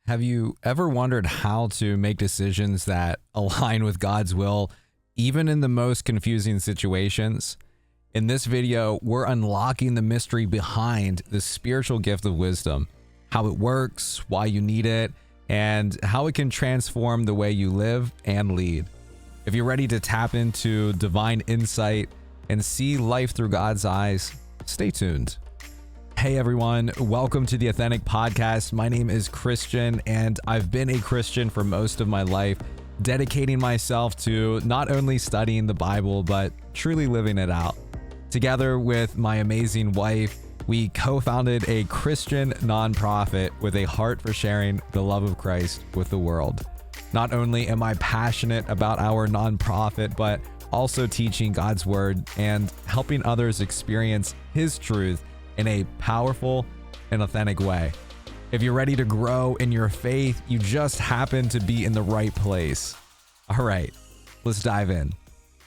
Have you ever wondered how to make decisions that align with God's will, even in the most confusing situations? In this video, we're unlocking the mystery behind the spiritual gift of wisdom, how it works, why you need it, and how it can transform the way you live and lead. If you're ready to tap into divine insight and see life through God's eyes, stay tuned. Hey everyone, welcome to the Authentic Podcast. My name is Christian, and I've been a Christian for most of my life, dedicating myself to not only studying the Bible, but truly living it out. Together with my amazing wife, we co-founded a Christian nonprofit with a heart for sharing the love of Christ with the world. Not only am I passionate about our nonprofit, but also teaching God's word and helping others experience His truth in a powerful and authentic way. If you're ready to grow in your faith, you just happen to be in the right place. All right, let's dive in.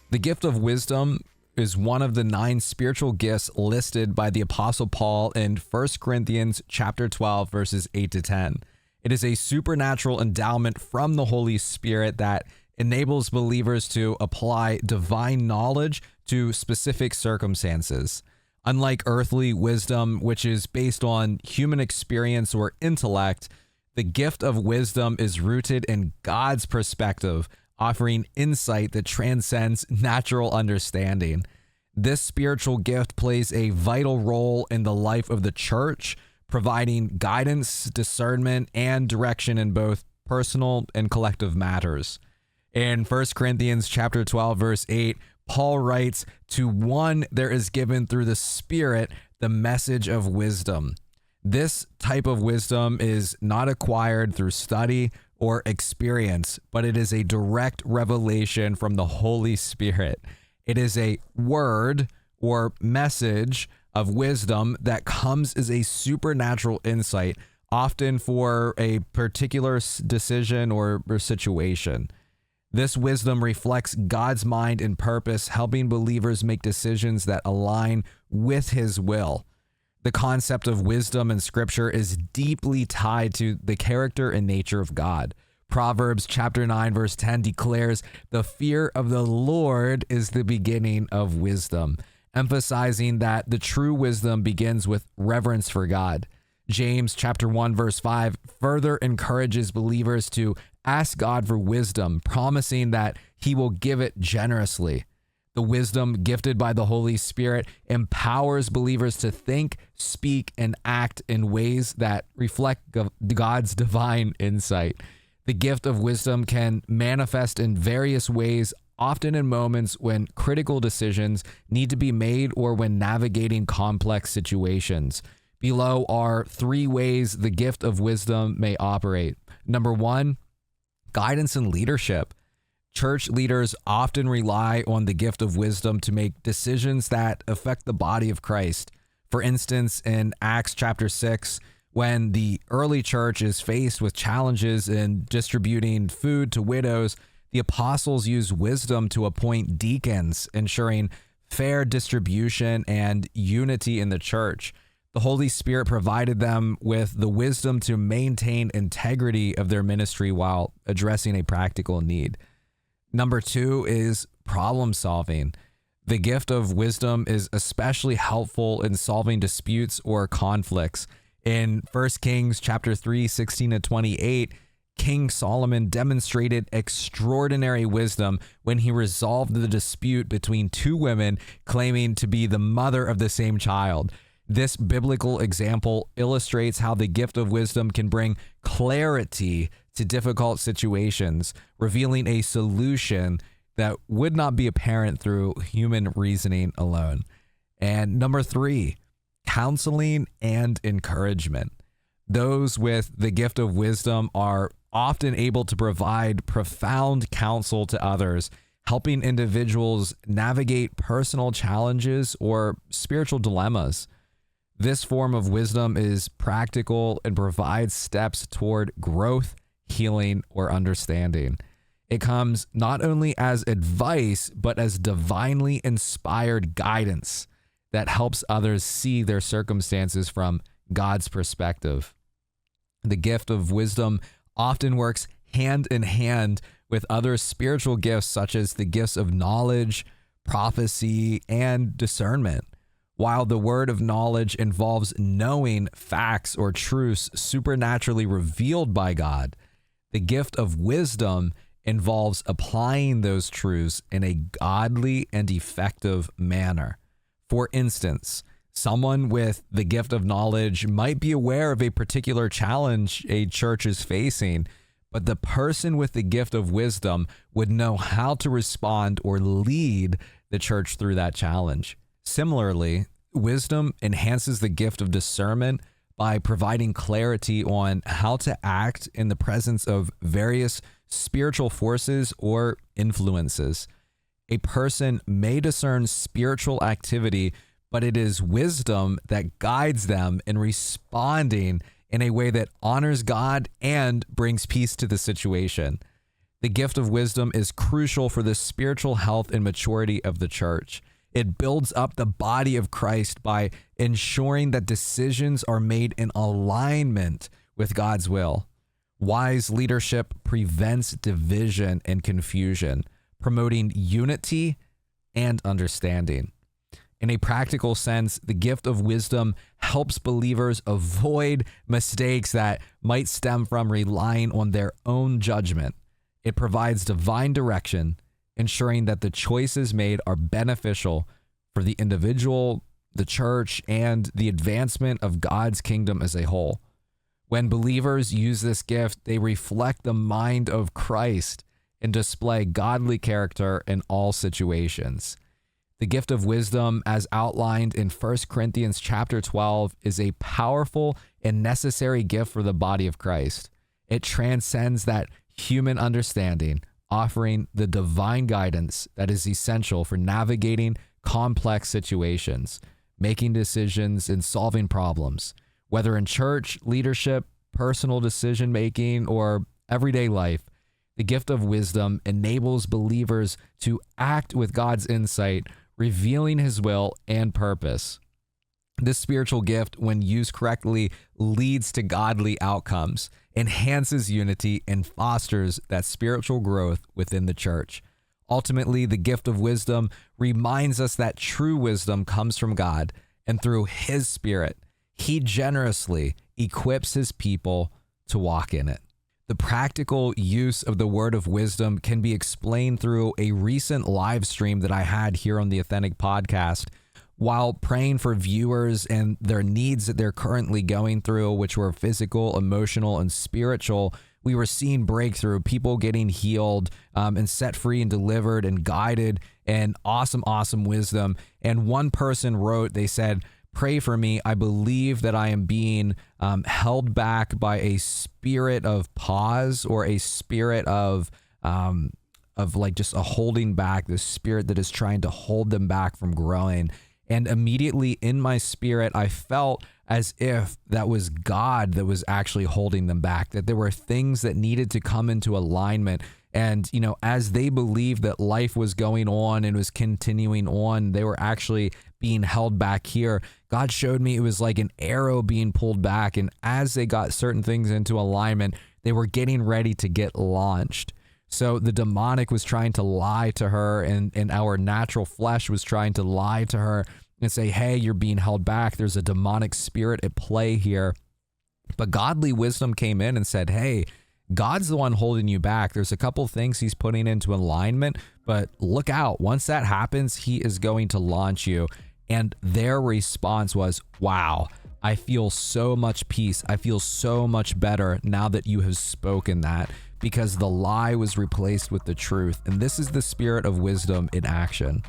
The gift of wisdom is one of the 9 spiritual gifts listed by the Apostle Paul in 1 Corinthians chapter 12, verses 8 to 10. It is a supernatural endowment from the Holy Spirit that enables believers to apply divine knowledge to specific circumstances. Unlike earthly wisdom, which is based on human experience or intellect, the gift of wisdom is rooted in God's perspective, offering insight that transcends natural understanding. This spiritual gift plays a vital role in the life of the church, providing guidance, discernment, and direction in both personal and collective matters. In 1 Corinthians chapter 12, verse 8, Paul writes, "To one there is given through the Spirit the message of wisdom." This type of wisdom is not acquired through study or experience, but it is a direct revelation from the Holy Spirit. It is a word or message of wisdom that comes as a supernatural insight, often for a particular decision or situation. This wisdom reflects God's mind and purpose, helping believers make decisions that align with His will. The concept of wisdom in Scripture is deeply tied to the character and nature of God. Proverbs chapter 9, verse 10 declares, "The fear of the Lord is the beginning of wisdom," emphasizing that the true wisdom begins with reverence for God. James chapter 1, verse 5 further encourages believers to ask God for wisdom, promising that He will give it generously. The wisdom gifted by the Holy Spirit empowers believers to think, speak, and act in ways that reflect God's divine insight. The gift of wisdom can manifest in various ways, often in moments when critical decisions need to be made or when navigating complex situations. Below are 3 ways the gift of wisdom may operate. Number 1, guidance and leadership. Church leaders often rely on the gift of wisdom to make decisions that affect the body of Christ. For instance, in Acts chapter 6, when the early church is faced with challenges in distributing food to widows, the apostles use wisdom to appoint deacons, ensuring fair distribution and unity in the church. The Holy Spirit provided them with the wisdom to maintain integrity of their ministry while addressing a practical need. Number 2 is problem solving. The gift of wisdom is especially helpful in solving disputes or conflicts. In 1 Kings chapter 3, 16 to 28, King Solomon demonstrated extraordinary wisdom when he resolved the dispute between 2 women claiming to be the mother of the same child. This biblical example illustrates how the gift of wisdom can bring clarity to difficult situations, revealing a solution that would not be apparent through human reasoning alone. And number 3, counseling and encouragement. Those with the gift of wisdom are often able to provide profound counsel to others, helping individuals navigate personal challenges or spiritual dilemmas. This form of wisdom is practical and provides steps toward growth, healing, or understanding. It comes not only as advice, but as divinely inspired guidance that helps others see their circumstances from God's perspective. The gift of wisdom often works hand in hand with other spiritual gifts, such as the gifts of knowledge, prophecy, and discernment. While the word of knowledge involves knowing facts or truths supernaturally revealed by God, the gift of wisdom involves applying those truths in a godly and effective manner. For instance, someone with the gift of knowledge might be aware of a particular challenge a church is facing, but the person with the gift of wisdom would know how to respond or lead the church through that challenge. Similarly, wisdom enhances the gift of discernment by providing clarity on how to act in the presence of various spiritual forces or influences. A person may discern spiritual activity, but it is wisdom that guides them in responding in a way that honors God and brings peace to the situation. The gift of wisdom is crucial for the spiritual health and maturity of the church. It builds up the body of Christ by ensuring that decisions are made in alignment with God's will. Wise leadership prevents division and confusion, promoting unity and understanding. In a practical sense, the gift of wisdom helps believers avoid mistakes that might stem from relying on their own judgment. It provides divine direction, ensuring that the choices made are beneficial for the individual, the church, and the advancement of God's kingdom as a whole. When believers use this gift, they reflect the mind of Christ and display godly character in all situations. The gift of wisdom, as outlined in 1 Corinthians chapter 12, is a powerful and necessary gift for the body of Christ. It transcends that human understanding, offering the divine guidance that is essential for navigating complex situations, making decisions, and solving problems, whether in church, leadership, personal decision-making, or everyday life. The gift of wisdom enables believers to act with God's insight, revealing his will and purpose. This spiritual gift, when used correctly, leads to godly outcomes, enhances unity, and fosters that spiritual growth within the church. Ultimately, the gift of wisdom reminds us that true wisdom comes from God, and through his Spirit, he generously equips his people to walk in it. The practical use of the word of wisdom can be explained through a recent live stream that I had here on the Authentic Podcast. While praying for viewers and their needs that they're currently going through, which were physical, emotional, and spiritual, we were seeing breakthrough, people getting healed and set free and delivered and guided, and awesome wisdom. And one person wrote, they said, "Pray for me. I believe that I am being held back by a spirit of pause, or a spirit of like just a holding back, this spirit that is trying to hold them back from growing." And immediately in my spirit, I felt as if that was God that was actually holding them back, that there were things that needed to come into alignment. And, you know, as they believed that life was going on and was continuing on, they were actually being held back here. God showed me it was like an arrow being pulled back. And as they got certain things into alignment, they were getting ready to get launched. So the demonic was trying to lie to her, and our natural flesh was trying to lie to her and say, hey, you're being held back. There's a demonic spirit at play here. But godly wisdom came in and said, hey, God's the one holding you back. There's a couple things he's putting into alignment, but look out. Once that happens, he is going to launch you. And their response was, wow, I feel so much peace. I feel so much better now that you have spoken that, because the lie was replaced with the truth. And this is the spirit of wisdom in action.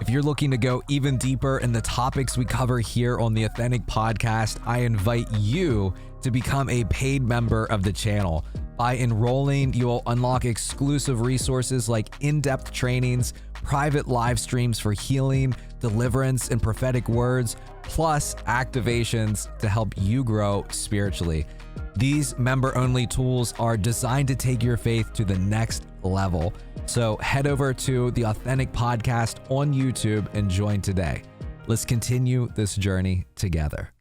If you're looking to go even deeper in the topics we cover here on the Authentic Podcast, I invite you to become a paid member of the channel. By enrolling, you will unlock exclusive resources like in-depth trainings, private live streams for healing, deliverance, and prophetic words, plus activations to help you grow spiritually. These member-only tools are designed to take your faith to the next level. So head over to the Authentic Podcast on YouTube and join today. Let's continue this journey together.